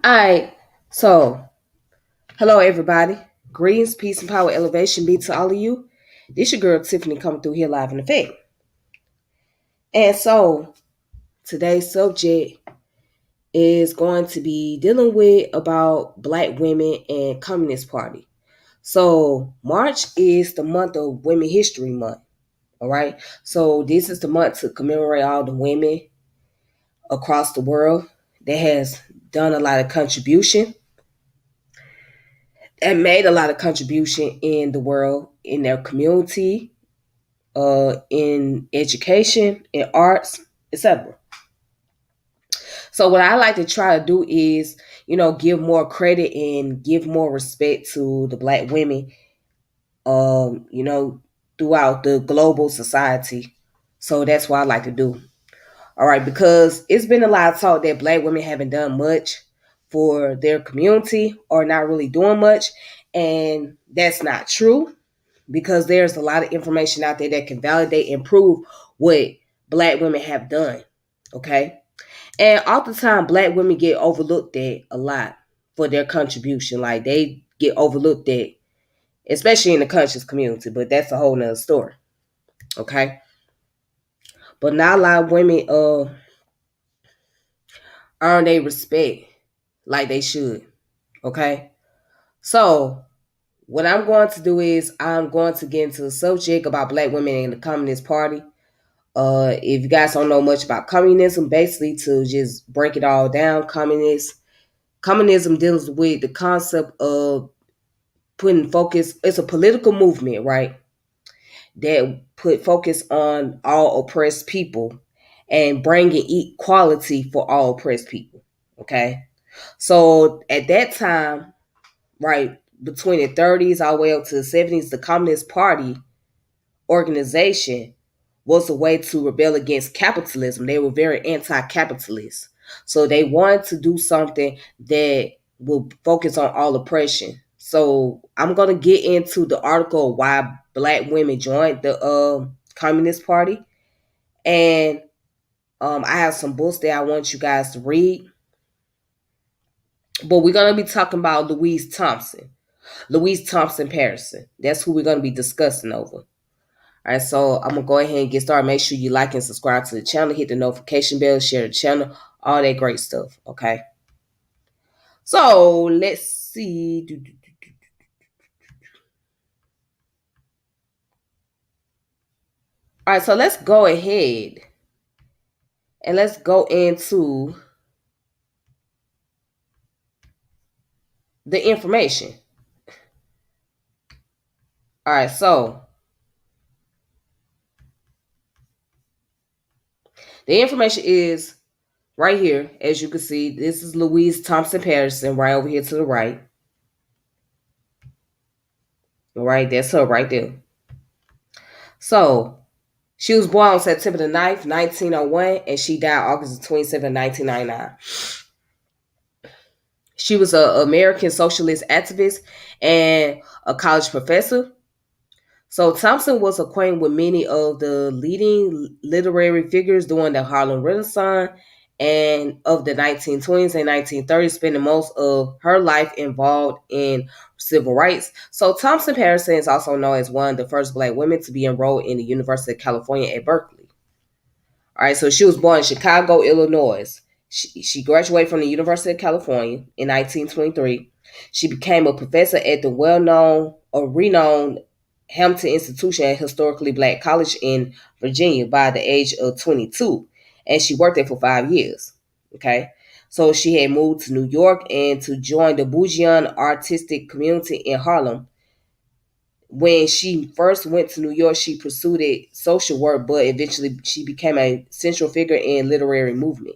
All right. So, hello everybody. Greetings, peace, and power, elevation be to all of you. This your girl Tiffany coming through here live in effect. And so, today's subject is going to be dealing with about Black women and Communist Party. So, March is the month of Women History Month. All right. So, this is the month to commemorate all the women across the world that has done a lot of contribution and made a lot of contribution in the world, in their community, in education, in arts, etc. So what I like to try to do is, give more credit and give more respect to the Black women, throughout the global society. So that's what I like to do. All right, because it's been a lot of talk that Black women haven't done much for their community or not really doing much, and that's not true because there's a lot of information out there that can validate and prove what Black women have done. Okay. And oftentimes Black women get overlooked at a lot for their contribution. Like they get overlooked at, especially in the conscious community, but that's a whole nother story. Okay. But not a lot of women earn their respect like they should. Okay. So what I'm going to do is I'm going to get into the subject about Black women in the Communist Party. If you guys don't know much about communism, basically to just break it all down, communism deals with the concept of putting focus. It's a political movement, right? That put focus on all oppressed people and bringing equality for all oppressed people. Okay, so at that time, right between the 30s all the way up to the 70s, the Communist Party organization was a way to rebel against capitalism. They were very anti-capitalist. So they wanted to do something that will focus on all oppression. So I'm going to get into the article why Black women joined the Communist Party. And I have some books that I want you guys to read. But we're going to be talking about Louise Thompson. Louise Thompson Patterson. That's who we're going to be discussing over. All right, so I'm gonna go ahead and get started. Make sure you like and subscribe to the channel, hit the notification bell, share the channel, all that great stuff. Okay. So let's see. All right, so let's go ahead and let's go into the information. All right, so the information is right here. As you can see, this is Louise Thompson Patterson right over here to the right. All right, that's her right there. So she was born on September the 9th, 1901, and she died August 27, 1999. She was an American socialist activist and a college professor. So Thompson was acquainted with many of the leading literary figures during the Harlem Renaissance and of the 1920s and 1930s, spending most of her life involved in civil rights. So Thompson Patterson is also known as one of the first Black women to be enrolled in the University of California at Berkeley. All right, so she was born in Chicago, Illinois. She graduated from the University of California in 1923. She became a professor at the well-known or renowned Hampton Institution, a historically Black college in Virginia, by the age of 22, and she worked there for 5 years. Okay, so she had moved to New York and to join the bourgeois artistic community in Harlem. When she first went to New York, she pursued social work, but eventually she became a central figure in literary movement.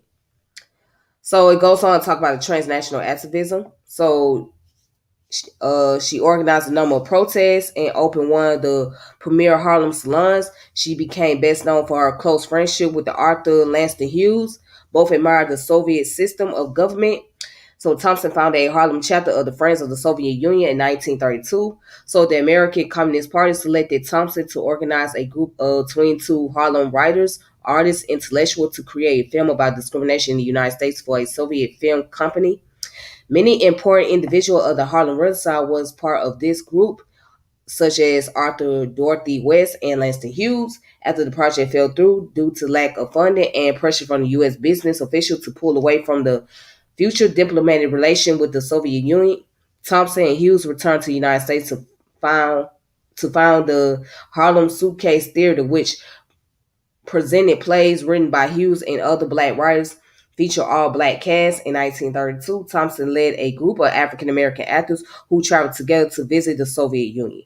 So it goes on to talk about the transnational activism. So she organized a number of protests and opened one of the premier Harlem salons. She became best known for her close friendship with the Arthur Langston Hughes. Both admired the Soviet system of government. So Thompson founded a Harlem chapter of the Friends of the Soviet Union in 1932. So the American Communist Party selected Thompson to organize a group of 22 Harlem writers, artists, intellectuals to create a film about discrimination in the United States for a Soviet film company. Many important individuals of the Harlem Renaissance was part of this group, such as Arthur Dorothy West and Langston Hughes, after the project fell through due to lack of funding and pressure from the U.S. business officials to pull away from the future diplomatic relation with the Soviet Union. Thompson and Hughes returned to the United States found to found the Harlem Suitcase Theater, which presented plays written by Hughes and other black writers, feature all black cast. In 1932, Thompson led a group of African American actors who traveled together to visit the Soviet Union.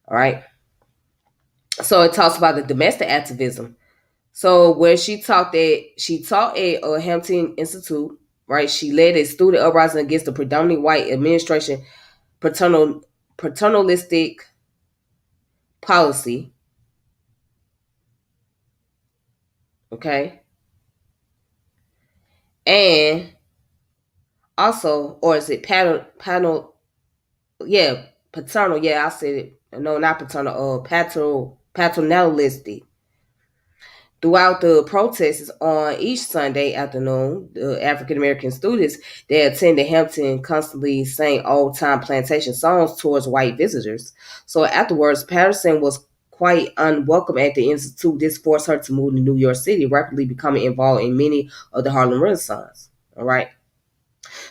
All right. So it talks about the domestic activism. So where she taught at Hampton Institute, right? She led a student uprising against the predominantly white administration paternalistic policy. Okay. And also, or is it panel? Yeah, paternal. Yeah, I said it. No, not paternal. Paternalistic. Throughout the protests on each Sunday afternoon, the African American students that attended Hampton constantly sang old time plantation songs towards white visitors. So afterwards, Patterson was quite unwelcome at the institute. This forced her to move to New York City, rapidly becoming involved in many of the Harlem Renaissance. All right.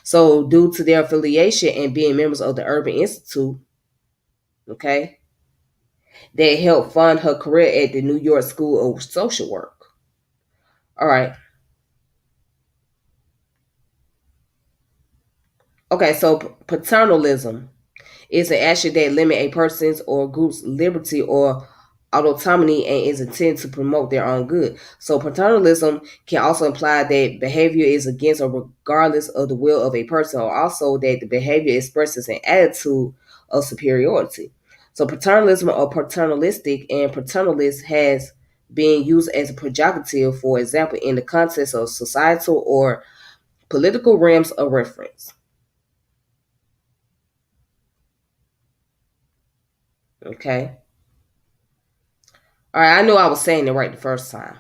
So due to their affiliation and being members of the Urban Institute, okay, they helped fund her career at the New York School of Social Work. All right. Okay, so paternalism is an action that limits a person's or group's liberty or autonomy and is intended to promote their own good. So paternalism can also imply that behavior is against or regardless of the will of a person, or also that the behavior expresses an attitude of superiority. So paternalism or paternalistic and paternalist has been used as a pejorative, for example, in the context of societal or political realms of reference. Okay. All right, I knew I was saying it right the first time.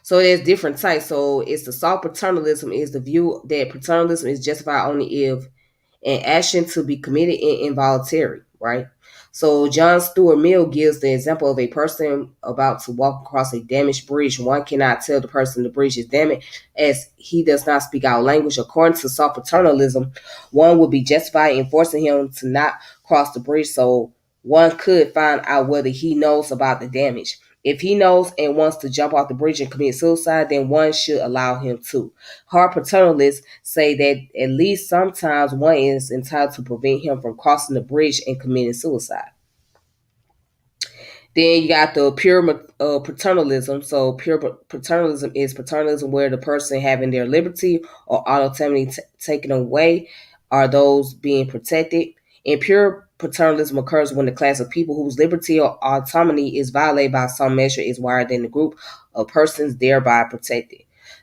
So there's different types. So it's the soft paternalism is the view that paternalism is justified only if an action to be committed and involuntary, right? So John Stuart Mill gives the example of a person about to walk across a damaged bridge. One cannot tell the person the bridge is damaged as he does not speak our language. According to soft paternalism, one would be justified in forcing him to not cross the bridge so one could find out whether he knows about the damage. If he knows and wants to jump off the bridge and commit suicide, then one should allow him to. Hard paternalists say that at least sometimes one is entitled to prevent him from crossing the bridge and committing suicide. Then you got the pure paternalism. So pure paternalism is paternalism where the person having their liberty or autonomy taken away are those being protected. And pure paternalism occurs when the class of people whose liberty or autonomy is violated by some measure is wider than the group of persons thereby protected.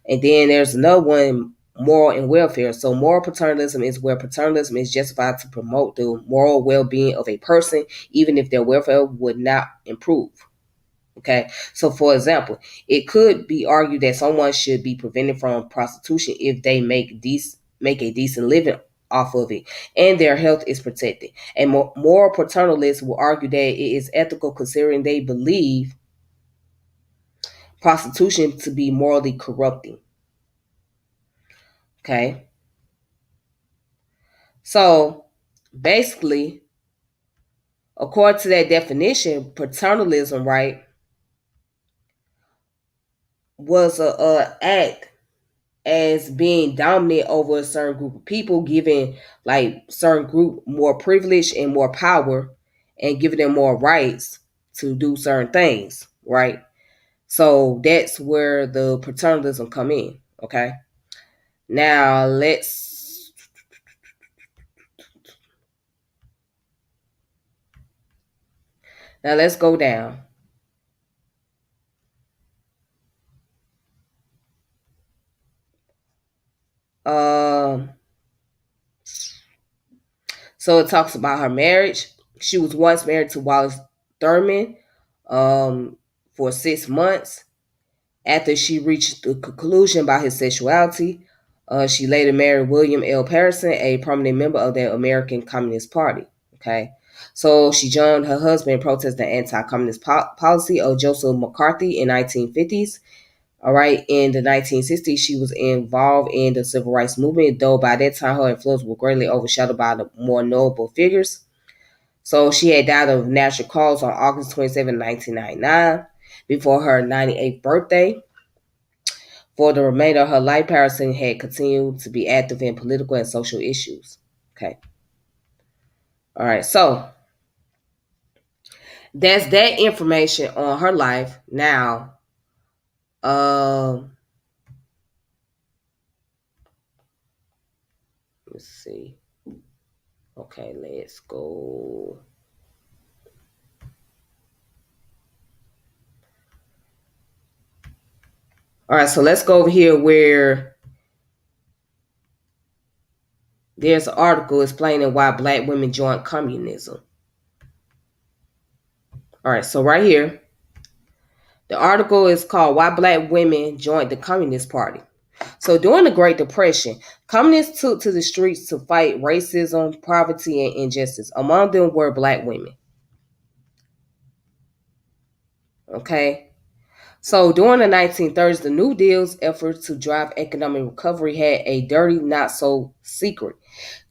And then there's another one, moral and welfare. So moral paternalism is where paternalism is justified to promote the moral well-being of a person, even if their welfare would not improve. Okay, so for example, it could be argued that someone should be prevented from prostitution if they make a decent living off of it and their health is protected. And moral paternalists will argue that it is ethical considering they believe prostitution to be morally corrupting. Okay, so basically, according to that definition, paternalism, right, was a act as being dominant over a certain group of people, giving like certain group more privilege and more power, and giving them more rights to do certain things, right? So that's where the paternalism come in. Okay, now let's go down. Um, so it talks about her marriage. She was once married to Wallace Thurman for 6 months after she reached the conclusion about his sexuality. She later married William L. Patterson, a prominent member of the American Communist Party. Okay. So she joined her husband in protest the anti-communist policy of Joseph McCarthy in 1950s. All right. In the 1960s, she was involved in the civil rights movement, though by that time her influence was greatly overshadowed by the more notable figures. So she had died of natural causes on August 27, 1999, before her 98th birthday. For the remainder of her life, Patterson had continued to be active in political and social issues. Okay. All right. So that's that information on her life. Now, let's see. Okay, let's go. All right, so let's go over here where there's an article explaining why black women joined communism. All right, so right here, the article is called Why Black Women Joined the Communist Party. So during the Great Depression, communists took to the streets to fight racism, poverty, and injustice. Among them were black women. Okay. So during the 1930s, the New Deal's efforts to drive economic recovery had a dirty, not so secret.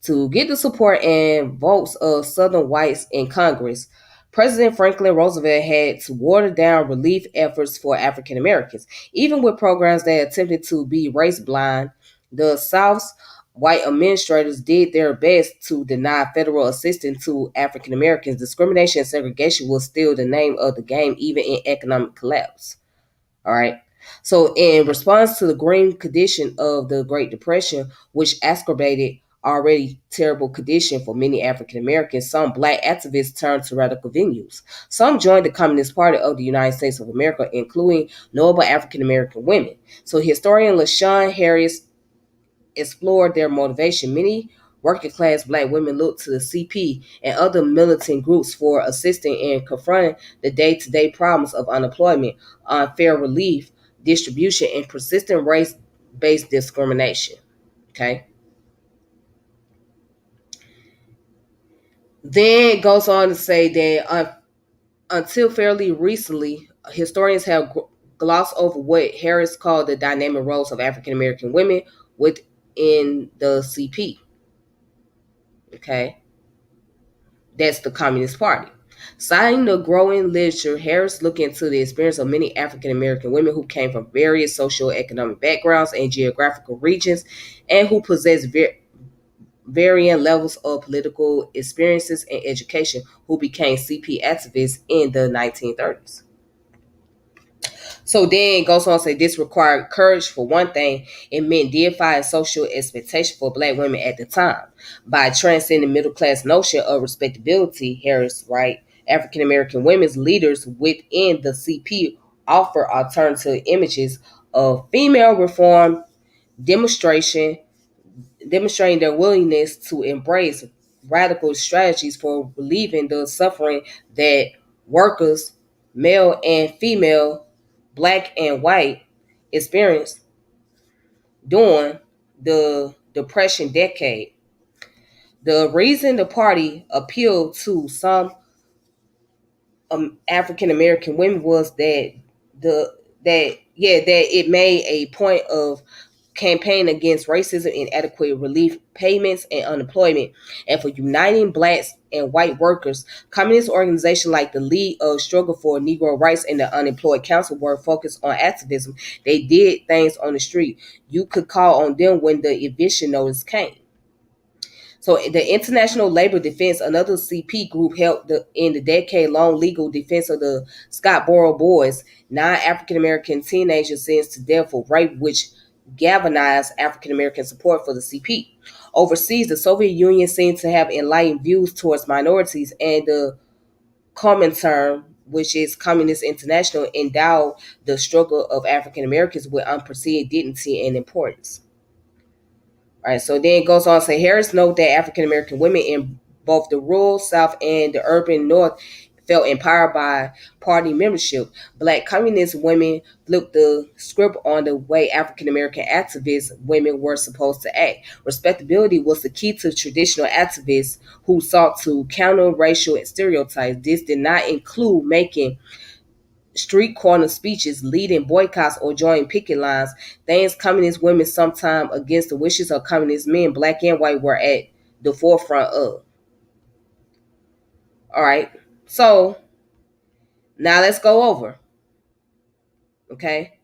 To get the support and votes of Southern whites in Congress, President Franklin Roosevelt had to water down relief efforts for African Americans. Even with programs that attempted to be race blind, the South's white administrators did their best to deny federal assistance to African Americans. Discrimination and segregation was still the name of the game, even in economic collapse. All right. So, in response to the grim condition of the Great Depression, which exacerbated already terrible condition for many African Americans, some black activists turned to radical venues. Some joined the Communist Party of the United States of America, including notable African American women. So, historian LaShawn Harris explored their motivation. Many working class black women looked to the CP and other militant groups for assistance in confronting the day to day problems of unemployment, unfair relief, distribution, and persistent race based discrimination. Okay. Then it goes on to say that until fairly recently, historians have glossed over what Harris called the dynamic roles of African American women within the CP. Okay. That's the Communist Party. Citing the growing literature, Harris looked into the experience of many African American women who came from various socio-economic backgrounds and geographical regions and who possessed varying levels of political experiences and education who became CP activists in the 1930s. So then it goes on to say this required courage for one thing. It meant deifying social expectation for black women at the time. By transcending middle class notion of respectability, Harris right, African American women's leaders within the CP offer alternative images of female reform demonstration, demonstrating their willingness to embrace radical strategies for relieving the suffering that workers, male and female, black and white, experienced during the Depression decade. The reason the party appealed to some African American women was the that it made a point of campaign against racism, inadequate relief payments, and unemployment, and for uniting blacks and white workers. Communist organizations like the League of Struggle for Negro Rights and the Unemployed Council were focused on activism. They did things on the street. You could call on them when the eviction notice came. So the International Labor Defense, another CP group, helped in the decade-long legal defense of the Scottsboro Boys, 9 African American teenagers sentenced to death for rape, which galvanized African American support for the CP. Overseas, the Soviet Union seemed to have enlightened views towards minorities, and the Comintern, which is Communist International, endowed the struggle of African Americans with unprecedented dignity and importance. All right, so then it goes on to say Harris noted that African American women in both the rural South and the urban North felt empowered by party membership. Black communist women flipped the script on the way African American activist women were supposed to act. Respectability was the key to traditional activists who sought to counter racial stereotypes. This did not include making street corner speeches, leading boycotts, or joining picket lines, things communist women, sometimes against the wishes of communist men, black and white, were at the forefront of. All right. So now let's go over. Okay.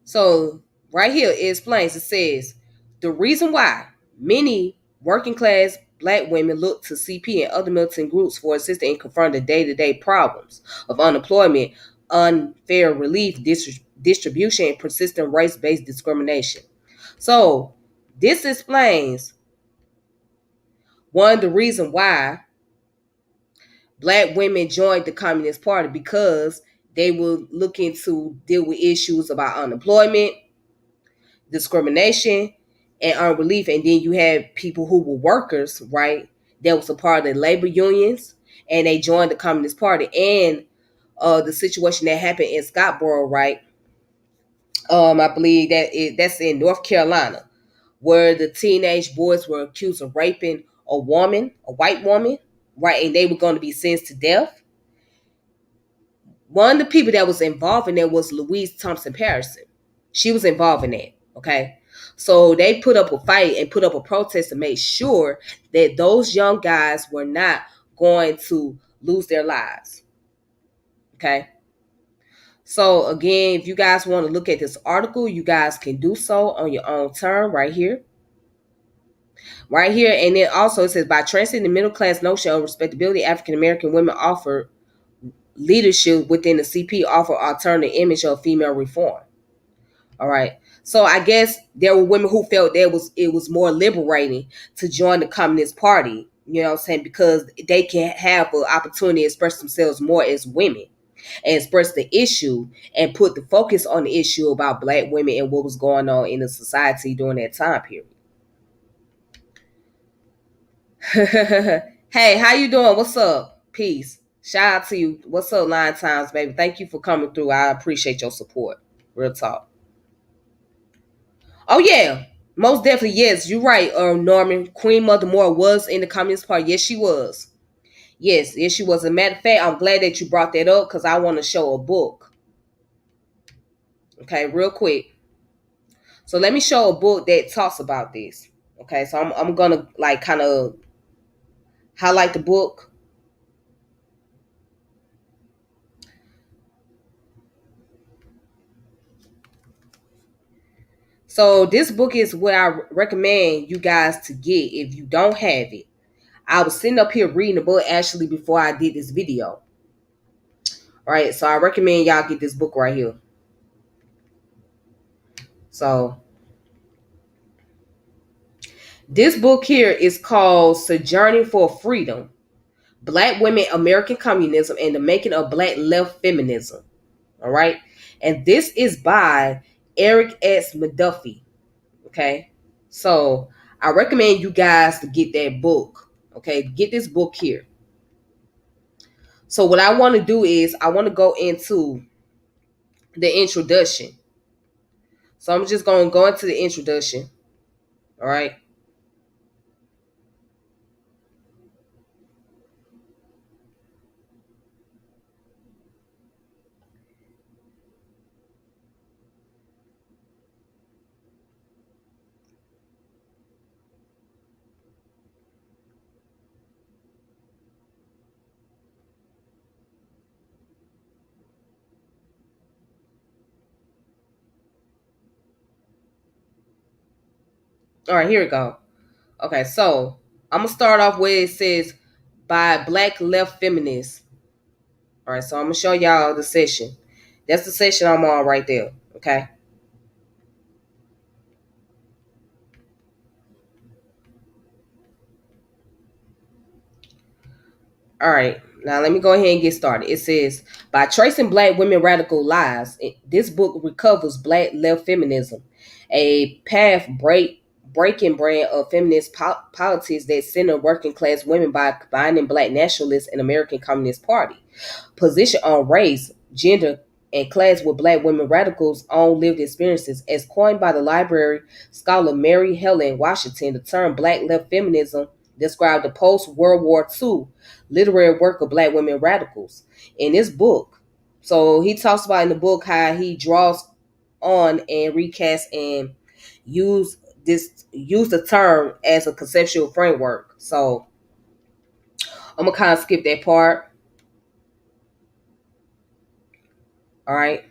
So right here it explains, it says the reason why many working class black women look to CP and other militant groups for assistance in confronting the day-to-day problems of unemployment, unfair relief, distribution, and persistent race-based discrimination. So this explains one of the reason why black women joined the Communist Party, because they were looking to deal with issues about unemployment, discrimination, and unbelief. And then you had people who were workers, right? That was a part of the labor unions, and they joined the Communist Party. And the situation that happened in Scottsboro, right? I believe that's in North Carolina, where the teenage boys were accused of raping a woman, a white woman, right? And they were going to be sentenced to death. One of the people that was involved in that was Louise Thompson Patterson. She was involved in that. Okay. So they put up a fight and put up a protest to make sure that those young guys were not going to lose their lives. Okay. So again, if you guys want to look at this article, you guys can do so on your own term right here. Right here. And then also it says, by transcending the middle class notion of respectability, African American women offer leadership within the CP, offer alternative image of female reform. All right. So I guess there were women who felt it was more liberating to join the Communist Party, you know what I'm saying, because they can have an opportunity to express themselves more as women and express the issue and put the focus on the issue about black women and what was going on in the society during that time period. Hey, how you doing? What's up? Peace. Shout out to you. What's up, Line Times, baby? Thank you for coming through. I appreciate your support. Real talk. Oh yeah, most definitely. Yes, you're right. Norman, Queen Mother Moore was in the Communist Party. Yes, she was. Yes, she was. As a matter of fact, I'm glad that you brought that up because I want to show a book. Okay, real quick. So let me show a book that talks about this. Okay, so I'm gonna like kind of highlight the book. So this book is what I recommend you guys to get if you don't have it. I was sitting up here reading the book actually before I did this video. All right, so I recommend y'all get this book right here. So this book here is called Sojourning for Freedom: Black Women, American Communism, and the Making of Black Left Feminism. All right. And this is by Eric S. McDuffie. Okay. So I recommend you guys to get that book. Okay. Get this book here. So what I want to do is I want to go into the introduction. So I'm just going to go into the introduction. All right. All right. Here we go. Okay. So I'm going to start off where it says by Black Left Feminists. All right. So I'm going to show y'all the session. That's the session I'm on right there. Okay. All right. Now, let me go ahead and get started. It says, by tracing Black women radical lives, this book recovers Black left feminism, a breaking brand of feminist politics that center working class women by combining Black nationalists and American Communist Party position on race, gender, and class with Black women radicals' own lived experiences. As coined by the library scholar Mary Helen Washington, the term Black left feminism described the post World War II literary work of Black women radicals. In this book, so he talks about in the book how he draws on and recast and use the term as a conceptual framework. So I'm gonna kind of skip that part. All right.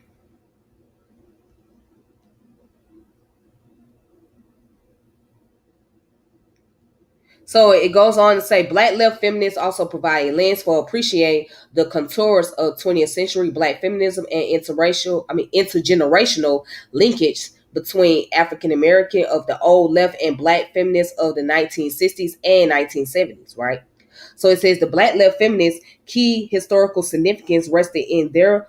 So it goes on to say Black left feminists also provide a lens for appreciating the contours of 20th century Black feminism and intergenerational linkage between African American of the old left and Black feminists of the 1960s and 1970s, right? So it says the Black left feminists' key historical significance rested in their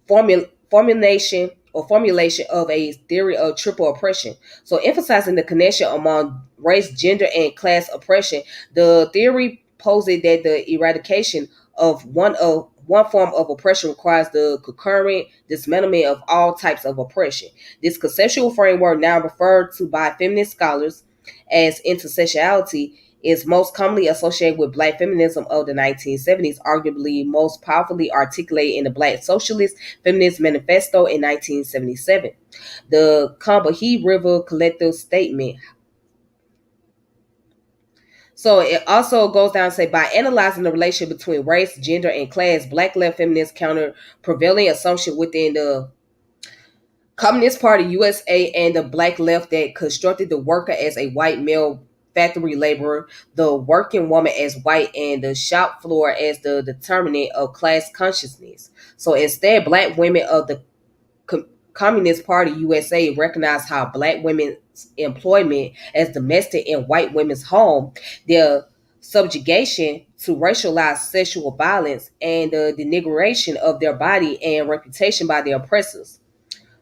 formulation of a theory of triple oppression. So emphasizing the connection among race, gender, and class oppression, the theory posed that the eradication of one form of oppression requires the concurrent dismantlement of all types of oppression. This conceptual framework, now referred to by feminist scholars as intersectionality, is most commonly associated with Black feminism of the 1970s, arguably most powerfully articulated in the Black Socialist Feminist Manifesto in 1977. The Combahee River Collective Statement. So it also goes down to say by analyzing the relationship between race, gender, and class, Black left feminists counter prevailing assumption within the Communist Party USA and the Black left that constructed the worker as a white male factory laborer, the working woman as white, and the shop floor as the determinant of class consciousness. So instead, Black women of the Communist Party USA recognize how Black women's employment as domestic in white women's home, their subjugation to racialized sexual violence, and the denigration of their body and reputation by their oppressors.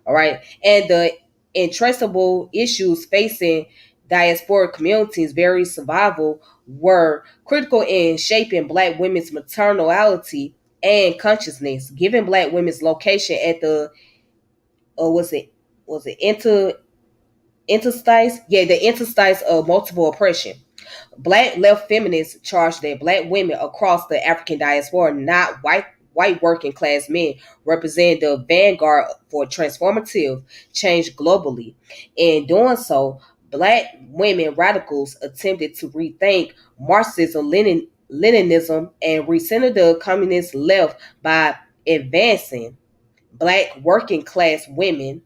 All right. And the intraceable issues facing diasporic communities, very survival, were critical in shaping Black women's maternality and consciousness, giving Black women's location at the was it interstice? Yeah, the interstice of multiple oppression. Black left feminists charge that Black women across the African diaspora, not white working class men, represent the vanguard for transformative change globally. In doing so, Black women radicals attempted to rethink Marxism, Leninism, and recenter the communist left by advancing Black working class women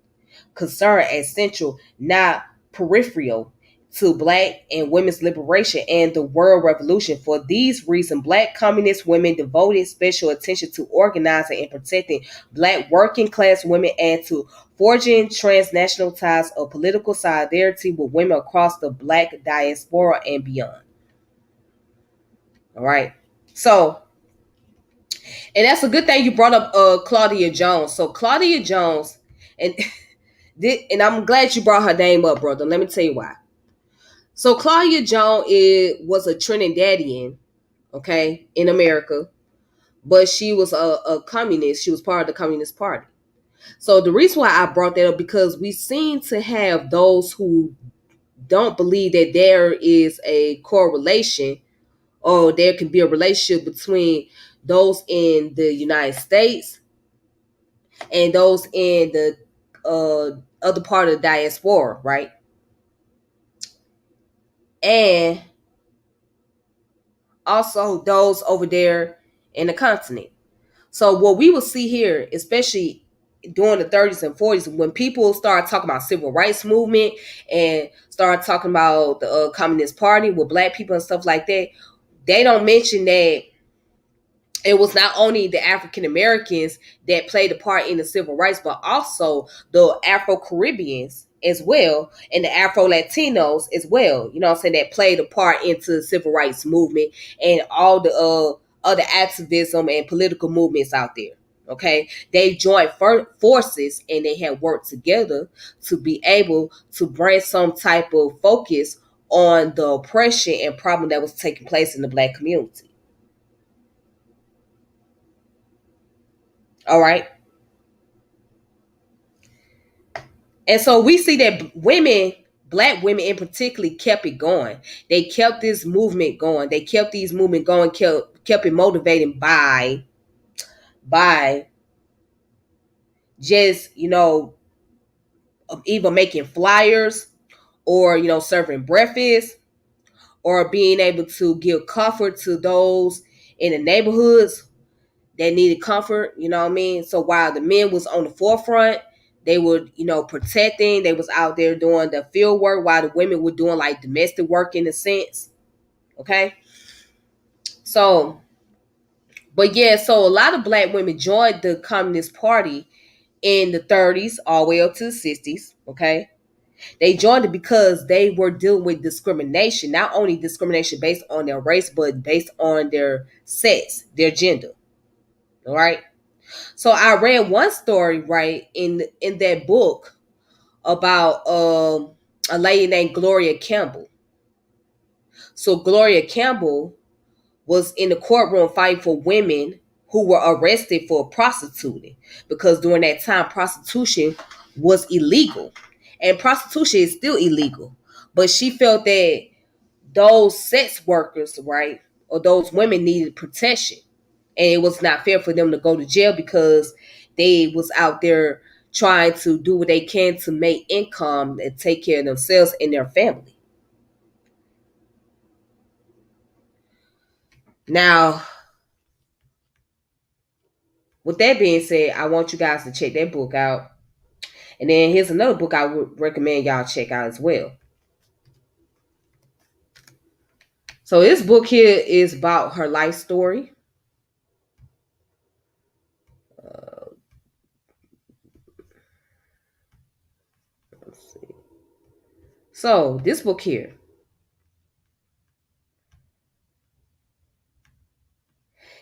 concern as central, not peripheral, to Black and women's liberation and the world revolution. For these reasons, Black communist women devoted special attention to organizing and protecting Black working class women and to forging transnational ties of political solidarity with women across the Black diaspora and beyond. All right. So, and that's a good thing you brought up Claudia Jones. So Claudia Jones, and and I'm glad you brought her name up, brother. Let me tell you why. So Claudia Jones was a Trinidadian, okay, in America, but she was a communist. She was part of the Communist Party. So the reason why I brought that up because we seem to have those who don't believe that there is a correlation or there can be a relationship between those in the United States and those in the other part of the diaspora, right? And also those over there in the continent. So what we will see here, especially during the 30s and 40s, when people start talking about civil rights movement and start talking about the Communist Party with Black people and stuff like that, they don't mention that it was not only the African Americans that played a part in the civil rights, but also the Afro Caribbeans as well, and the Afro Latinos as well. You know what I'm saying? That played a part into the civil rights movement and all the other activism and political movements out there. Okay, they joined forces and they had worked together to be able to bring some type of focus on the oppression and problem that was taking place in the black community. All right. And so we see that women, black women in particular, kept it going. They kept this movement going. They kept these movement going, kept it motivated by just, either making flyers or, serving breakfast or being able to give comfort to those in the neighborhoods that needed comfort, you know what I mean? So while the men was on the forefront, they were, protecting, they was out there doing the field work while the women were doing like domestic work in a sense. Okay. So, but yeah, so a lot of black women joined the Communist Party in the 30s all the way up to the 60s. Okay. They joined it because they were dealing with discrimination, not only discrimination based on their race, but based on their sex, their gender. All right. So I read one story, right, in that book about a lady named Gloria Campbell. So Gloria Campbell was in the courtroom fighting for women who were arrested for prostituting because during that time prostitution was illegal. And prostitution is still illegal. But she felt that those sex workers, right, or those women needed protection. And it was not fair for them to go to jail because they was out there trying to do what they can to make income and take care of themselves and their family. Now, with that being said, I want you guys to check that book out. And then here's another book I would recommend y'all check out as well. So this book here is about her life story. Let's see. So this book here,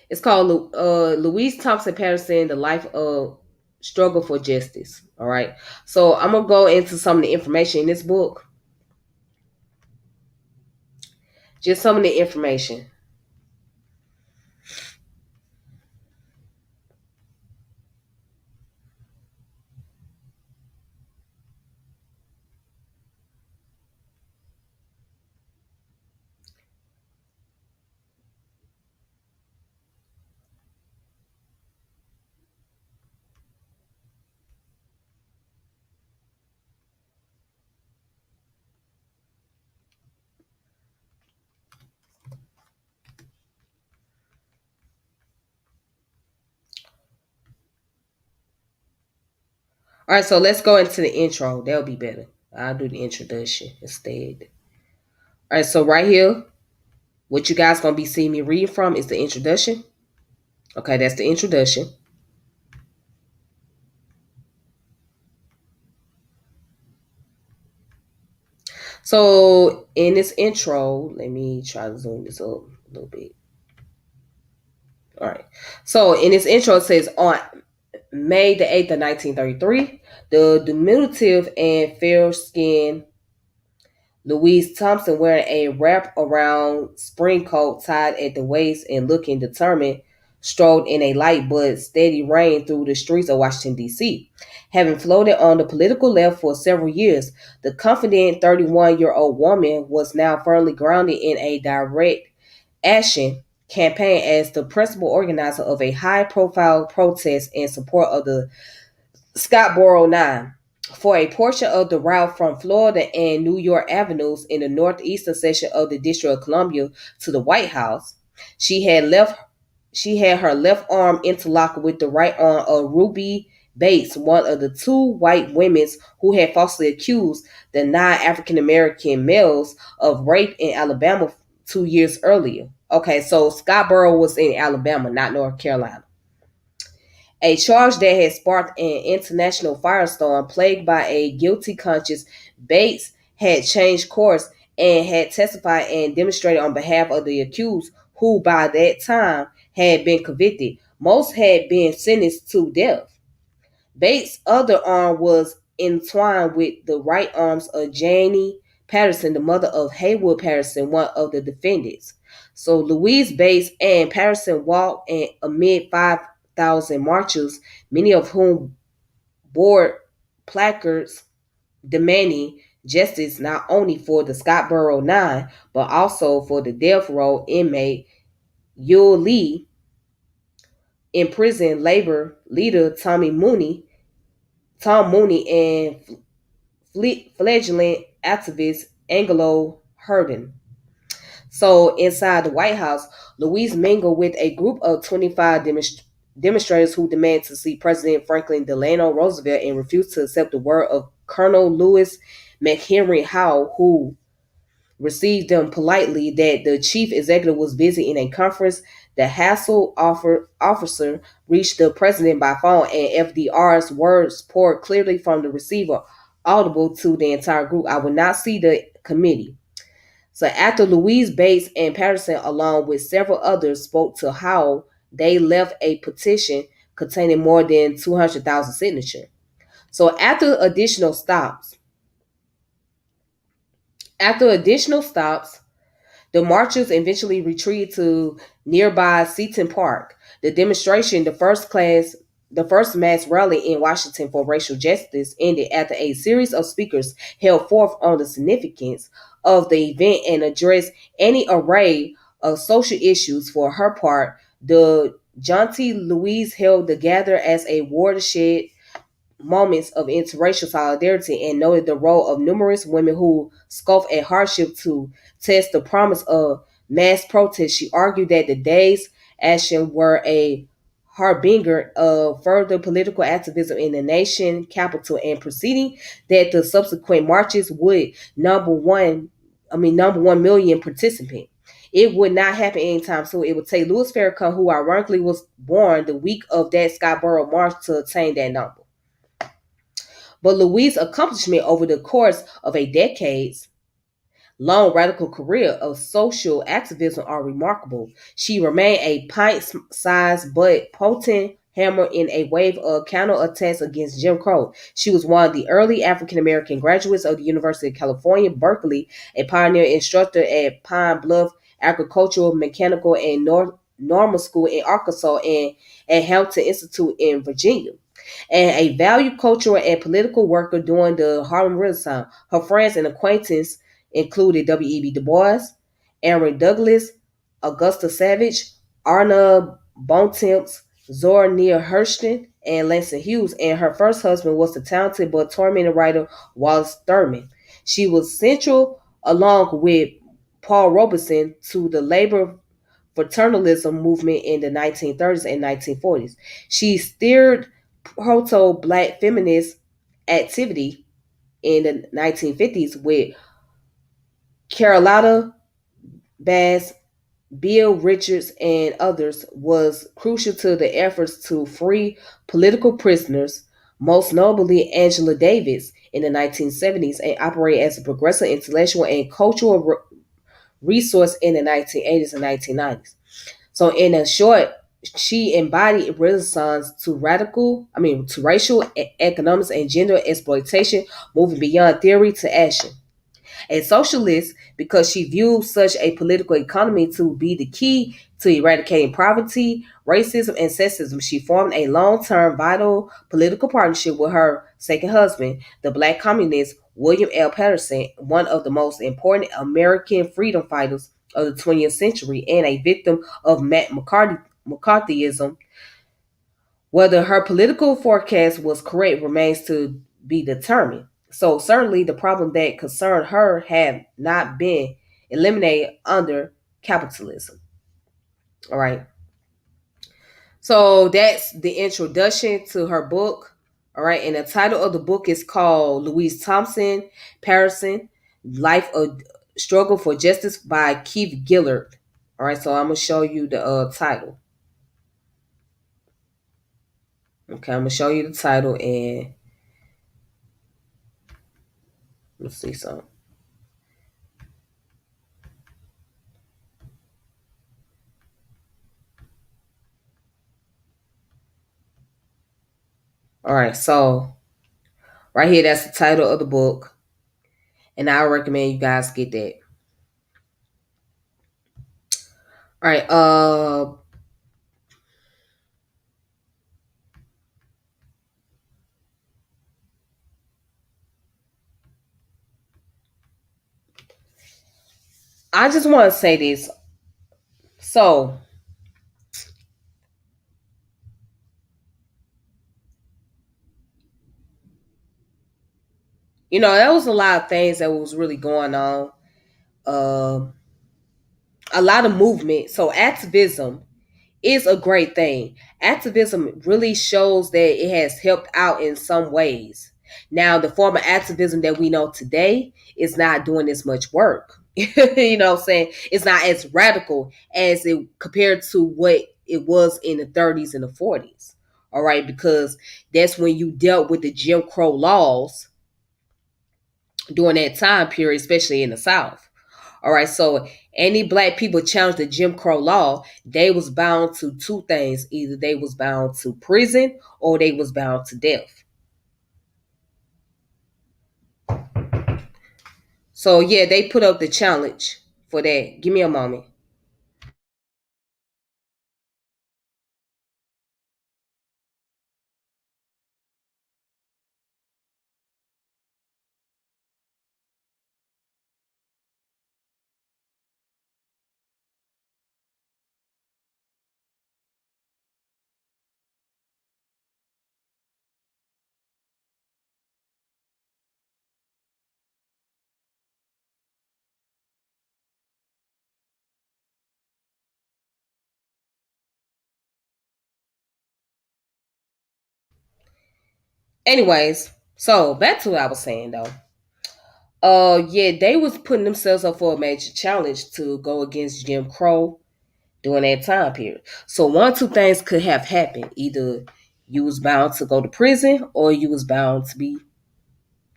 it's called Louise Thompson Patterson, The Life of Struggle for Justice. All right. So I'm going to go into some of the information in this book. Just some of the information. All right, so let's go into the intro. That'll be better. I'll do the introduction instead. All right, so right here, what you guys gonna be seeing me read from is the introduction. Okay, that's the introduction. So in this intro, let me try to zoom this up a little bit. All right. So in this intro, it says on May the 8th of 1933, the diminutive and fair-skinned Louise Thompson, wearing a wrap around spring coat tied at the waist and looking determined, strolled in a light but steady rain through the streets of Washington, D.C. Having floated on the political left for several years, the confident 31-year-old woman was now firmly grounded in a direct action campaign as the principal organizer of a high-profile protest in support of the Scottsboro Nine. For a portion of the route from Florida and New York avenues in the northeastern section of the District of Columbia to the White House, she had her left arm interlocked with the right arm of Ruby Bates, one of the two white women who had falsely accused the 9 African American males of rape in Alabama 2 years earlier. Okay, so Scottsboro was in Alabama, not North Carolina. A charge that had sparked an international firestorm. Plagued by a guilty conscience, Bates had changed course and had testified and demonstrated on behalf of the accused, who by that time had been convicted. Most had been sentenced to death. Bates' other arm was entwined with the right arms of Janie Patterson, the mother of Haywood Patterson, one of the defendants. So Louise Bates and Patterson walked amid 5,000 marchers, many of whom bore placards demanding justice not only for the Scottsboro Nine, but also for the death row inmate Yule Lee, imprisoned labor leader Tom Mooney, and fledgling activist Angelo Herndon. So inside the White House, Louise mingled with a group of 25 demonstrators who demand to see President Franklin Delano Roosevelt and refused to accept the word of Colonel Louis McHenry Howe, who received them politely that the chief executive was busy in a conference. The hassle officer reached the president by phone, and FDR's words poured clearly from the receiver, audible to the entire group. I will not see the committee. So after Louise Bates and Patterson, along with several others, spoke to Howell, they left a petition containing more than 200,000 signatures. So after additional stops, the marchers eventually retreated to nearby Seton Park. The demonstration, the first mass rally in Washington for racial justice, ended after a series of speakers held forth on the significance of the event and addressed any array of social issues. For her part, the jaunty Louise hailed the gather as a watershed moments of interracial solidarity and noted the role of numerous women who scoffed at hardship to test the promise of mass protest. She argued that the day's action were a harbinger of further political activism in the nation capital and proceeding that the subsequent marches would number 1 million participants. It would not happen anytime soon. It would take Louis Farrakhan, who ironically was born the week of that Scottsboro March, to attain that number. But Louise's accomplishment over the course of a decades long radical career of social activism are remarkable. She remained a pint-sized but potent hammer in a wave of counterattacks against Jim Crow. She was one of the early African American graduates of the University of California, Berkeley, a pioneer instructor at Pine Bluff Agricultural, Mechanical, and Normal School in Arkansas, and at Hampton Institute in Virginia, and a valued cultural and political worker during the Harlem Renaissance. Her friends and acquaintances included W.E.B. Du Bois, Aaron Douglas, Augusta Savage, Arna Bontemps, Zora Neale Hurston, and Langston Hughes, and her first husband was the talented but tormented writer Wallace Thurman. She was central, along with Paul Robeson, to the labor fraternalism movement in the 1930s and 1940s. She steered proto-black feminist activity in the 1950s with Carlotta Bass, Bill Richards, and others, was crucial to the efforts to free political prisoners, most notably Angela Davis in the 1970s, and operate as a progressive intellectual and cultural resource in the 1980s and 1990s. So in a short, she embodied resistance to to racial, economics, and gender exploitation, moving beyond theory to action. A socialist because she viewed such a political economy to be the key to eradicating poverty, racism, and sexism. She formed a long-term vital political partnership with her second husband, the black communist William L. Patterson, one of the most important American freedom fighters of the 20th century and a victim of McCarthyism. Whether her political forecast was correct remains to be determined. So certainly the problem that concerned her had not been eliminated under capitalism. All right. So that's the introduction to her book. All right. And the title of the book is called Louise Thompson Patterson, Life of Struggle for Justice by Keith Gillard. All right. So I'm going to show you the title. Okay. I'm going to show you the title and let's see something. All right, so right here, that's the title of the book, and I recommend you guys get that. All right, I just want to say this. So, there was a lot of things that was really going on. Um, a lot of movement. So, activism is a great thing. Activism really shows that it has helped out in some ways. Now, the form of activism that we know today is not doing as much work. You know what I'm saying? It's not as radical as it compared to what it was in the 30s and the 40s. All right, because that's when you dealt with the Jim Crow laws during that time period, especially in the South. All right, so any black people challenged the Jim Crow law, they was bound to two things: either they was bound to prison or they was bound to death. So yeah, they put up the challenge for that. Give me a moment. Anyways, so back to what I was saying though. Yeah, they was putting themselves up for a major challenge to go against Jim Crow during that time period. So one, two things could have happened. Either you was bound to go to prison or you was bound to be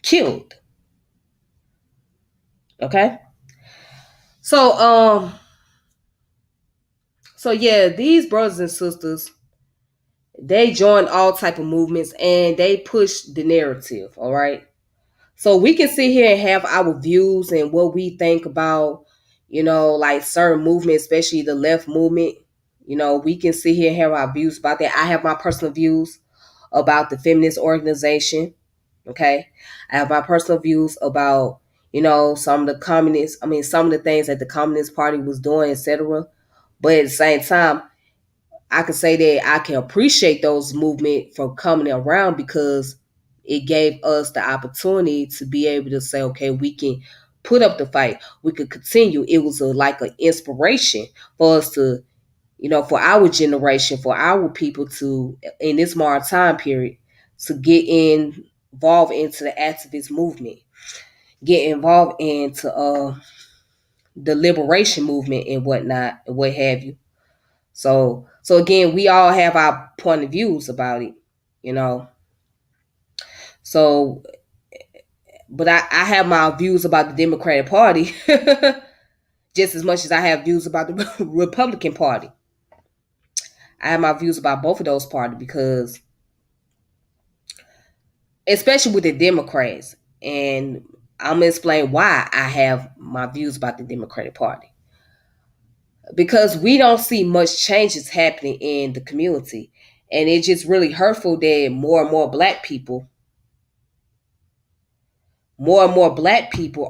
killed. Okay. So yeah, these brothers and sisters, they join all type of movements and they push the narrative. All right. So we can sit here and have our views and what we think about, like certain movements, especially the left movement. We can sit here and have our views about that. I have my personal views about the feminist organization. Okay. I have my personal views about, some of the communists, some of the things that the Communist Party was doing, etc. But at the same time, I can say that I can appreciate those movement for coming around because it gave us the opportunity to be able to say, okay, we can put up the fight. We could continue. It was like an inspiration for us to, for our generation, for our people to, in this modern time period, to get involved into the activist movement, get involved into the liberation movement and whatnot and what have you. So again, we all have our point of views about it, you know. So, but I have my views about the Democratic Party just as much as I have views about the Republican Party. I have my views about both of those parties because, especially with the Democrats, and I'm gonna explain why I have my views about the Democratic Party. Because we don't see much changes happening in the community, and it's just really hurtful that more and more black people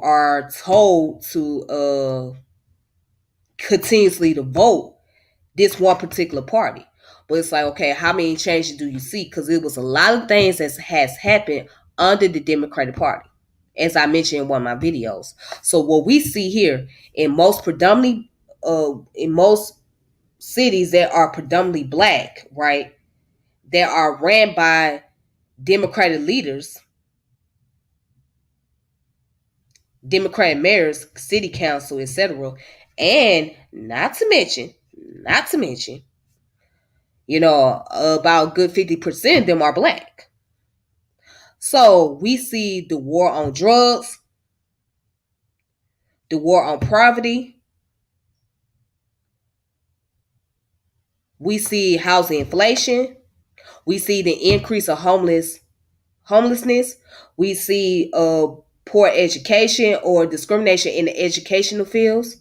are told to continuously to vote this one particular party. But it's like, okay, how many changes do you see? Because it was a lot of things that has happened under the Democratic Party, as I mentioned in one of my videos. So what we see here in most cities that are predominantly black, right, that are ran by Democratic leaders, Democratic mayors, city council, etc. And not to mention, about good 50% of them are black. So we see the war on drugs, the war on poverty, we see housing inflation, We see the increase of homelessness. We see poor education or discrimination in the educational fields.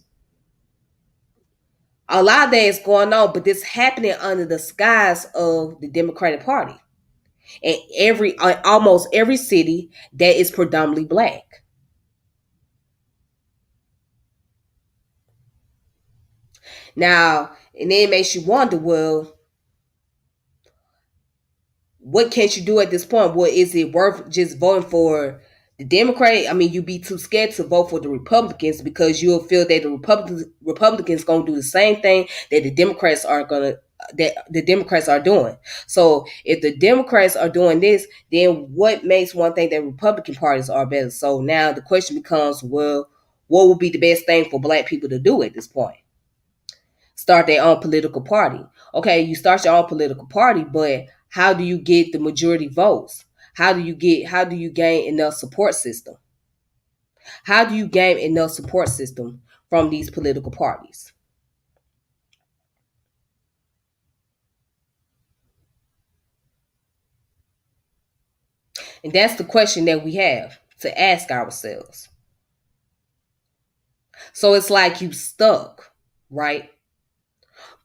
A lot of that is going on, but this happening under the skies of the Democratic Party in almost every city that is predominantly black. Now, and then it makes you wonder, well, what can't you do at this point? Well, is it worth just voting for the Democrat? I mean, you be too scared to vote for the Republicans because you'll feel that the Republicans gonna do the same thing that the Democrats are doing. So if the Democrats are doing this, then what makes one thing that Republican parties are better? So now the question becomes, well, what would be the best thing for black people to do at this point? Start their own political party. Okay, you start your own political party, but how do you get the majority votes? How do you gain enough support system? How do you gain enough support system from these political parties? And that's the question that we have to ask ourselves. So it's like you stuck, right?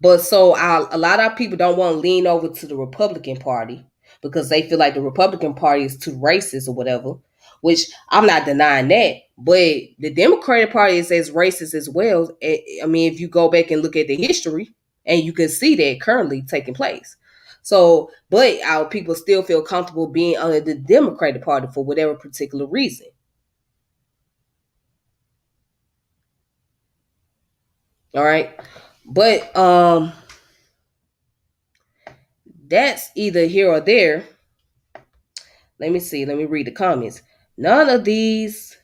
But so a lot of people don't want to lean over to the Republican Party because they feel like the Republican Party is too racist or whatever, which I'm not denying that. But the Democratic Party is as racist as well. I mean, if you go back and look at the history, and you can see that currently taking place. So, but our people still feel comfortable being under the Democratic Party for whatever particular reason. All right. But that's either here or there. Let me see. Let me read the comments. None of these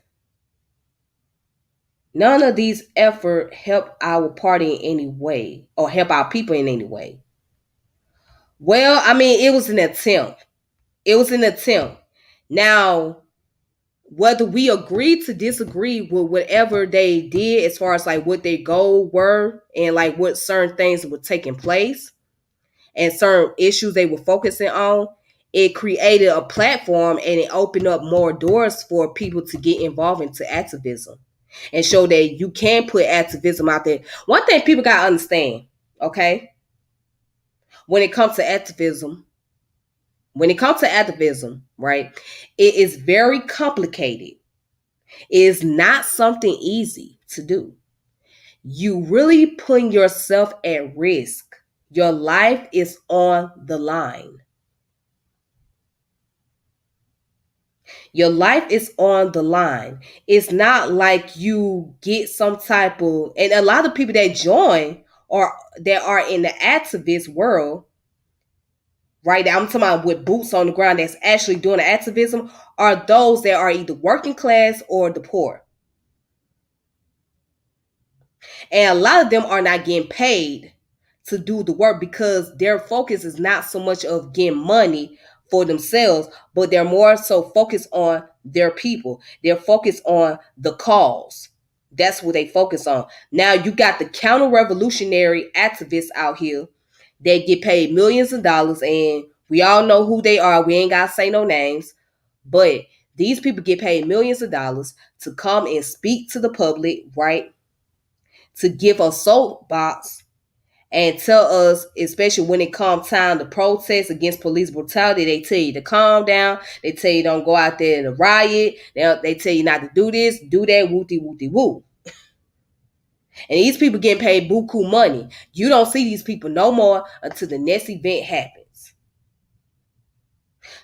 none of these effort help our party in any way or help our people in any way. Well, I mean, it was an attempt. It was an attempt. Now, whether we agree to disagree with whatever they did as far as like what their goal were and like what certain things were taking place and certain issues they were focusing on, it created a platform and it opened up more doors for people to get involved into activism and show that you can put activism out there. One thing people got to understand, okay, when it comes to activism, right, it is very complicated. It is not something easy to do. You really putting yourself at risk. Your life is on the line. Your life is on the line. It's not like you get some type of, and a lot of people that join or that are in the activist world, right? I'm talking about with boots on the ground that's actually doing the activism, are those that are either working class or the poor. And a lot of them are not getting paid to do the work because their focus is not so much of getting money for themselves, but they're more so focused on their people. They're focused on the cause. That's what they focus on. Now you got the counter revolutionary activists out here that get paid millions of dollars, and we all know who they are. We ain't gotta say no names, but these people get paid millions of dollars to come and speak to the public, right? To give a soapbox and tell us, especially when it comes time to protest against police brutality, they tell you to calm down. They tell you don't go out there and riot. They tell you not to do this, do that, wooty wooty woo. And these people getting paid buku money. You don't see these people no more until the next event happens.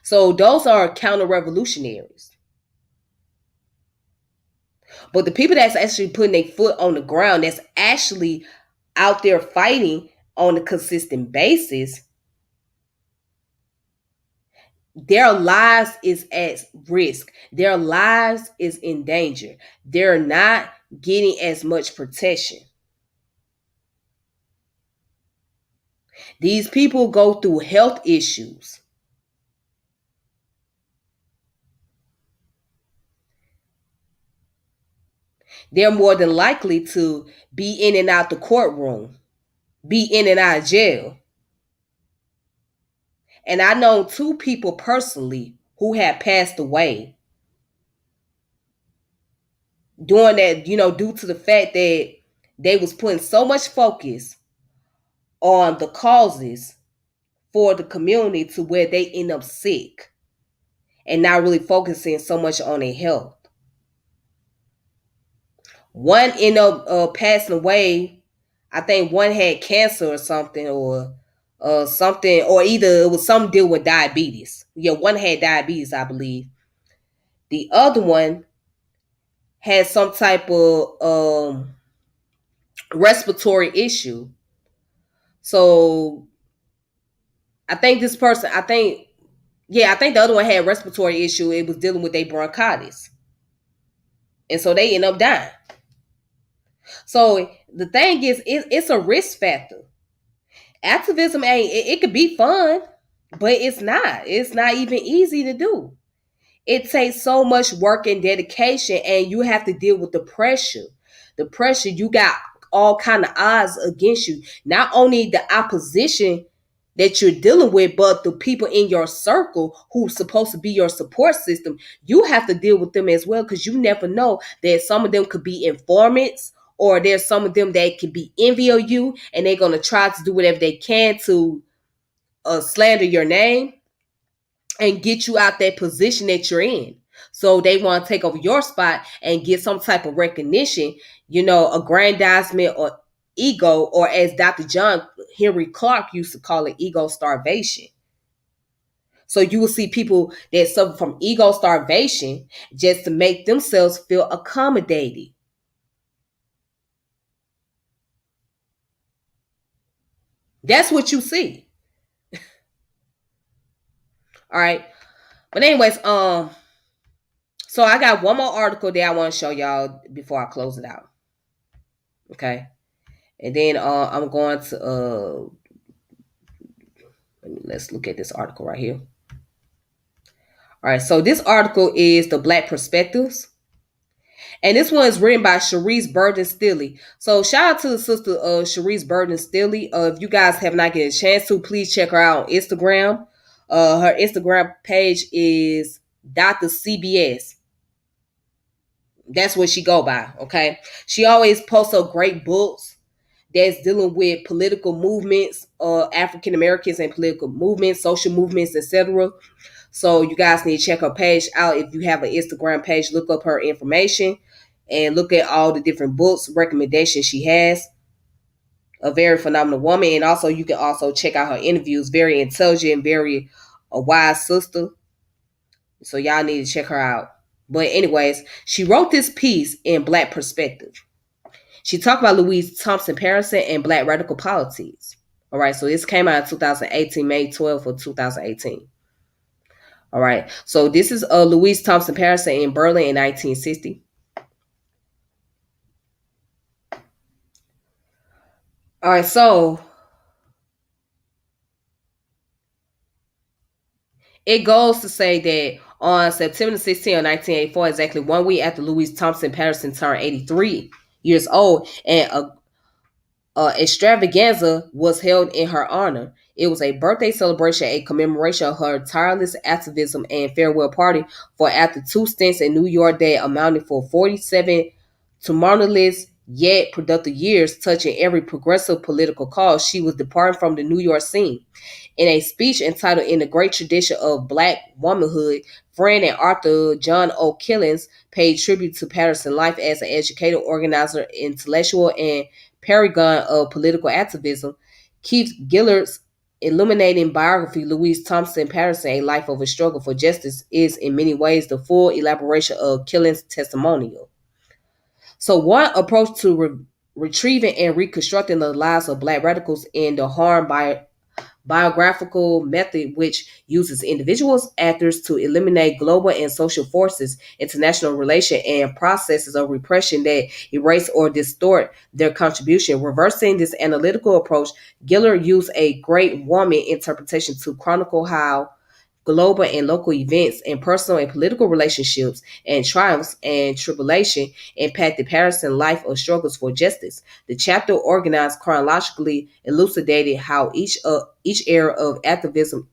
So those are counter revolutionaries. But the people that's actually putting their foot on the ground, that's actually out there fighting on a consistent basis, their lives is at risk. Their lives is in danger. They're not getting as much protection. These people go through health issues. They're more than likely to be in and out the courtroom, be in and out of jail. And I know two people personally who had passed away doing that, due to the fact that they was putting so much focus on the causes for the community to where they end up sick and not really focusing so much on their health. One ended up passing away. I think one had cancer or something, or something, or either it was some deal with diabetes. Yeah, one had diabetes, I believe. The other one had some type of respiratory issue. So I think this person, I think the other one had respiratory issue. It was dealing with a bronchitis, and so they end up dying. So the thing is, it's a risk factor. Activism ain't. It could be fun, but it's not. It's not even easy to do. It takes so much work and dedication, and you have to deal with the pressure. The pressure, you got all kind of odds against you. Not only the opposition that you're dealing with, but the people in your circle who's supposed to be your support system. You have to deal with them as well, because you never know that some of them could be informants, or there's some of them that could be envy of you, and they're going to try to do whatever they can to slander your name and get you out that position that you're in. So they want to take over your spot and get some type of recognition, aggrandizement or ego, or as Dr. John Henry Clark used to call it, ego starvation. So you will see people that suffer from ego starvation just to make themselves feel accommodated. That's what you see. All right. But anyways, so I got one more article that I want to show y'all before I close it out. Okay. And then I'm going to let's look at this article right here. All right, so this article is the Black Perspectives. And this one is written by Sharice Burden Stilley. So shout out to the sister Sharice Burden Stilley. If you guys have not get a chance to, please check her out on Instagram. Her Instagram page is Dr. CBS. That's what she go by, okay? She always posts up great books that's dealing with political movements, African Americans and political movements, social movements, etc. So you guys need to check her page out. If you have an Instagram page, look up her information and look at all the different books, recommendations she has. A very phenomenal woman. And also you can also check out her interviews. Very intelligent, very a wise sister. So y'all need to check her out. But anyways, she wrote this piece in Black Perspective. She talked about Louise Thompson Patterson and Black radical politics. All right, so this came out in 2018, May 12th of 2018. All right, so this is Louise Thompson Patterson in Berlin in 1960. All right, so it goes to say that on September 16th of 1984, exactly 1 week after Louise Thompson Patterson turned 83 years old, and extravaganza was held in her honor. It was a birthday celebration, a commemoration of her tireless activism and farewell party for after 2 stints in New York that amounted for 47 tumultuous yet productive years touching every progressive political cause. She was departing from the New York scene. In a speech entitled In the Great Tradition of Black Womanhood, friend and author John O. Killings paid tribute to Patterson's life as an educator, organizer, intellectual, and paragon of political activism. Keith Gillard's illuminating biography, Louise Thompson Patterson, A Life of a Struggle for Justice, is in many ways the full elaboration of Killings' testimonial. So one approach to retrieving and reconstructing the lives of Black radicals in the harm by biographical method, which uses individuals, actors to eliminate global and social forces, international relations, and processes of repression that erase or distort their contribution. Reversing this analytical approach, Gillard used a great woman interpretation to chronicle how global and local events and personal and political relationships and triumphs and tribulation impacted Patterson's life of struggles for justice. The chapter organized chronologically elucidated how each era of activism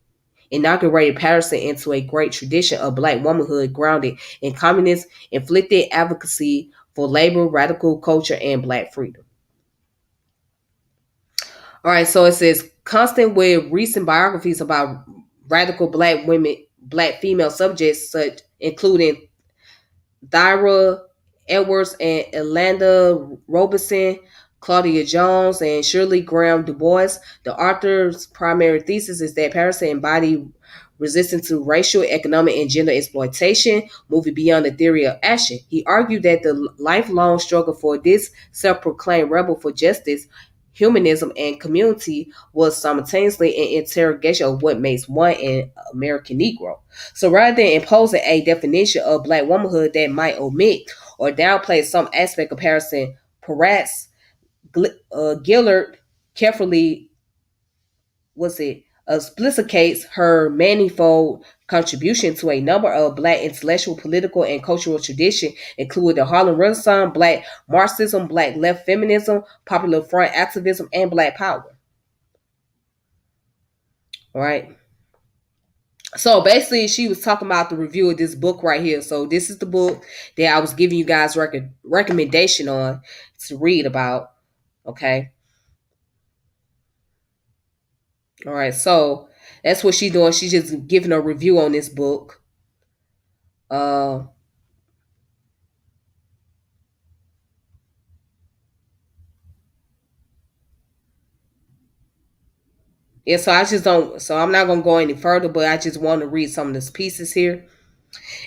inaugurated Patterson into a great tradition of black womanhood grounded in communist inflicted advocacy for labor, radical culture, and black freedom. All right, so it says constant with recent biographies about radical black women, black female subjects, such including Thyra Edwards and Elanda Robeson, Claudia Jones, and Shirley Graham Du Bois. The author's primary thesis is that Patterson embodied resistance to racial, economic, and gender exploitation, moving beyond the theory of action. He argued that the lifelong struggle for this self-proclaimed rebel for justice, humanism, and community was simultaneously an interrogation of what makes one an American Negro. So rather than imposing a definition of black womanhood that might omit or downplay some aspect of Patterson, Peretz Gillard carefully explicates her manifold contribution to a number of black intellectual, political, and cultural traditions, including the Harlem Renaissance, black Marxism, black left feminism, popular front activism, and black power. All right. So basically, she was talking about the review of this book right here. So this is the book that I was giving you guys recommendation on to read about. Okay. All right. So that's what she's doing. She's just giving a review on this book. Uh, yeah. So I just don't. So I'm not gonna go any further, but I just want to read some of these pieces here.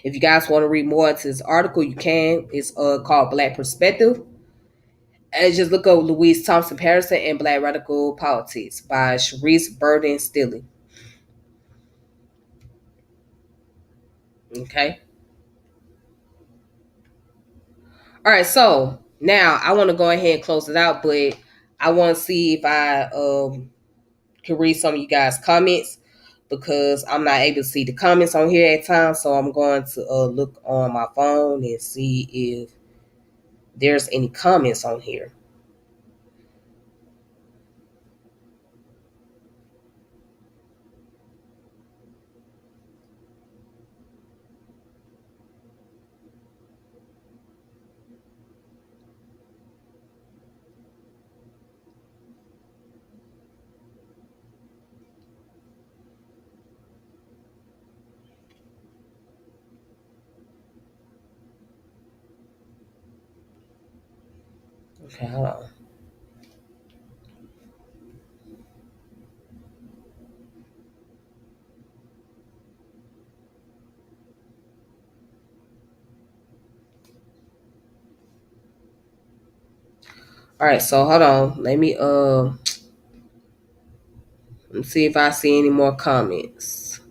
If you guys want to read more into this article, you can. It's called Black Perspective. And just look up Louise Thompson Patterson and Black Radical Politics by Sharice Burden Stilley. Okay. All right. So now I want to go ahead and close it out, but I want to see if I can read some of you guys' comments because I'm not able to see the comments on here at times. So I'm going to look on my phone and see if there's any comments on here. Okay, hold on. All right, so hold on. Let's see if I see any more comments.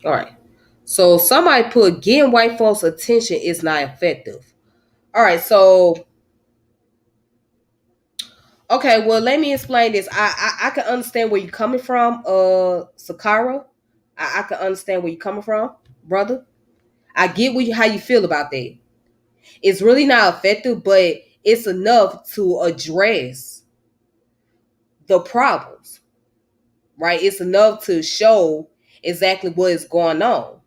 All right. So somebody put getting white folks' attention is not effective. All right, so okay, well let me explain this. I can understand where you're coming from, Sakara. I can understand where you're coming from, brother. I get how you feel about that. It's really not effective, but it's enough to address the problems, right? It's enough to show exactly what is going on.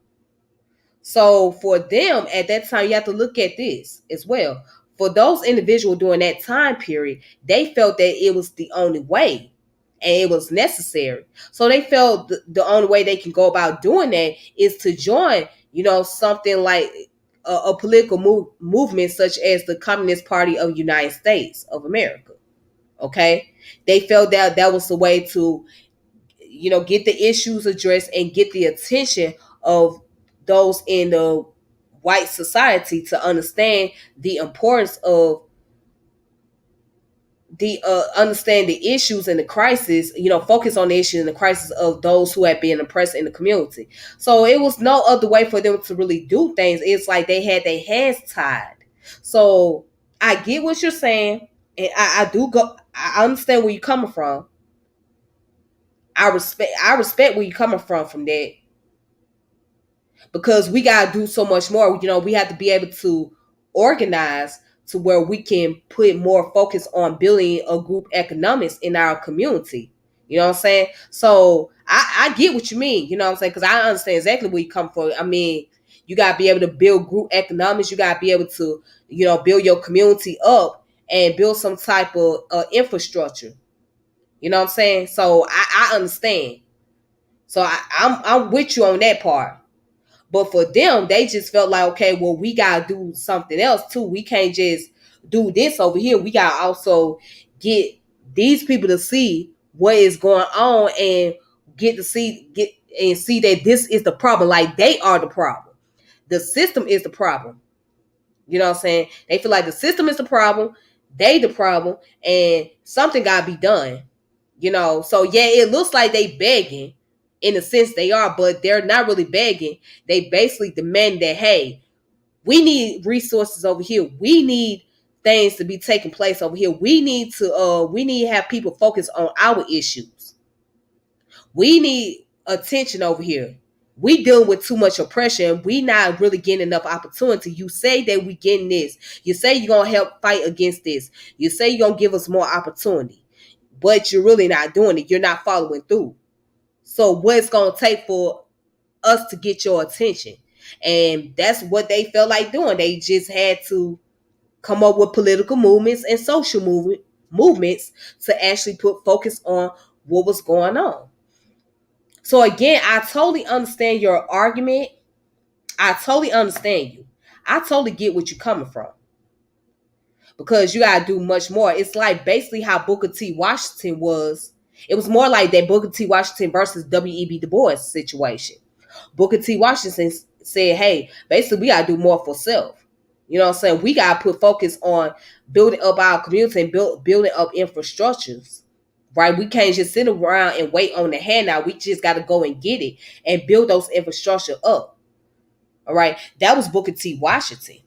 So for them at that time, you have to look at this as well. For those individuals during that time period, they felt that it was the only way and it was necessary. So they felt the only way they can go about doing that is to join, something like a political movement such as the Communist Party of the United States of America. Okay. They felt that that was the way to get the issues addressed and get the attention of those in the white society to understand the importance of the understand the issues and the crisis, focus on the issues and the crisis of those who have been oppressed in the community. So it was no other way for them to really do things. It's like they had their hands tied. So I get what you're saying, and I do go. I understand where you're coming from. I respect where you're coming from that, because we gotta do so much more. We have to be able to organize to where we can put more focus on building a group economics in our community. You know what I'm saying? So I get what you mean. You know what I'm saying? Because I understand exactly where you come from. I mean, you gotta be able to build group economics. You gotta be able to, build your community up and build some type of infrastructure. You know what I'm saying? So I understand. So I'm with you on that part. But for them, they just felt like, okay, well, we gotta do something else too. We can't just do this over here. We gotta also get these people to see what is going on and get and see that this is the problem. Like they are the problem. The system is the problem. You know what I'm saying? They feel like the system is the problem, they the problem, and something gotta be done. So yeah, it looks like they begging. In a sense they are, but they're not really begging. They basically demand that, hey, we need resources over here. We need things to be taking place over here. We need to have people focus on our issues. We need attention over here. We dealing with too much oppression. We not really getting enough opportunity. You say that we getting this. You say you're gonna help fight against this. You say you're gonna give us more opportunity, but you're really not doing it. You're not following through. So what's gonna take for us to get your attention? And that's what they felt like doing. They just had to come up with political movements and social movements to actually put focus on what was going on. So again, I totally understand your argument. I totally understand you. I totally get what you're coming from. Because you gotta do much more. It's like basically how Booker T. Washington was. It was more like that Booker T. Washington versus W.E.B. Du Bois situation. Booker T. Washington said, hey, basically we gotta do more for self. You know what I'm saying? We gotta put focus on building up our community and building up infrastructures. Right? We can't just sit around and wait on the handout. We just gotta go and get it and build those infrastructure up. All right. That was Booker T. Washington.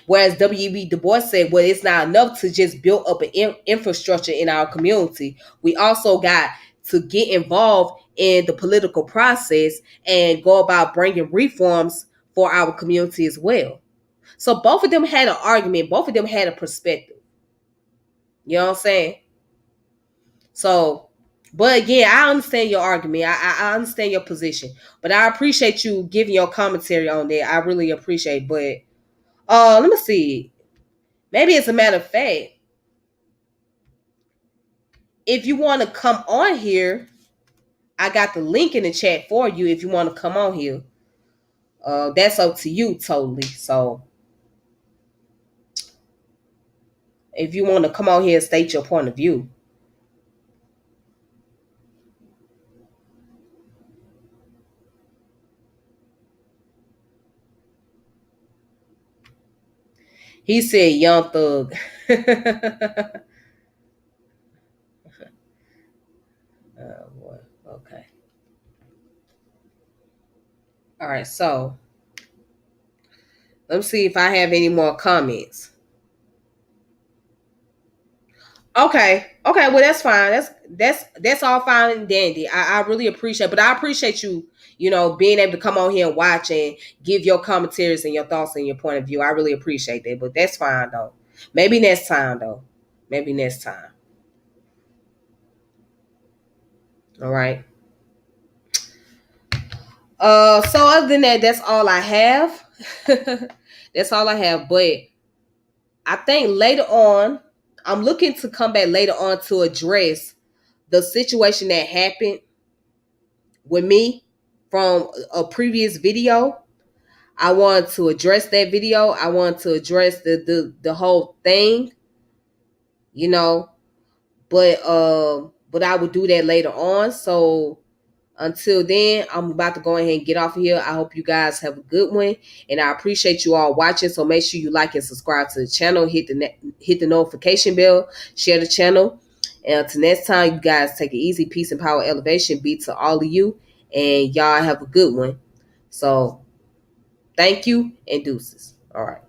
Whereas W.E.B. Du Bois said, well, it's not enough to just build up an infrastructure in our community. We also got to get involved in the political process and go about bringing reforms for our community as well. So both of them had an argument. Both of them had a perspective. You know what I'm saying? So, but again, I understand your argument. I understand your position. But I appreciate you giving your commentary on that. I really appreciate it. But let me see. Maybe as a matter of fact, if you want to come on here, I got the link in the chat for you if you want to come on here. That's up to you totally. So if you want to come on here and state your point of view. He said Young Thug. Boy. Okay. All right, so let me see if I have any more comments. Okay, well that's fine. That's all fine and dandy. I really appreciate, but I appreciate you, being able to come on here and watch and give your commentaries and your thoughts and your point of view. I really appreciate that. But that's fine though. Maybe next time though. Maybe next time. All right. So other than that, that's all I have. That's all I have. But I think later on, I'm looking to come back later on to address the situation that happened with me from a previous video. I want to address that video. I want to address the whole thing, you know. But I will do that later on. So until then, I'm about to go ahead and get off of here. I hope you guys have a good one, and I appreciate you all watching. So make sure you like and subscribe to the channel. Hit the notification bell. Share the channel. And until next time, you guys take it easy. Peace and power, elevation be to all of you, and y'all have a good one. So thank you and deuces. All right.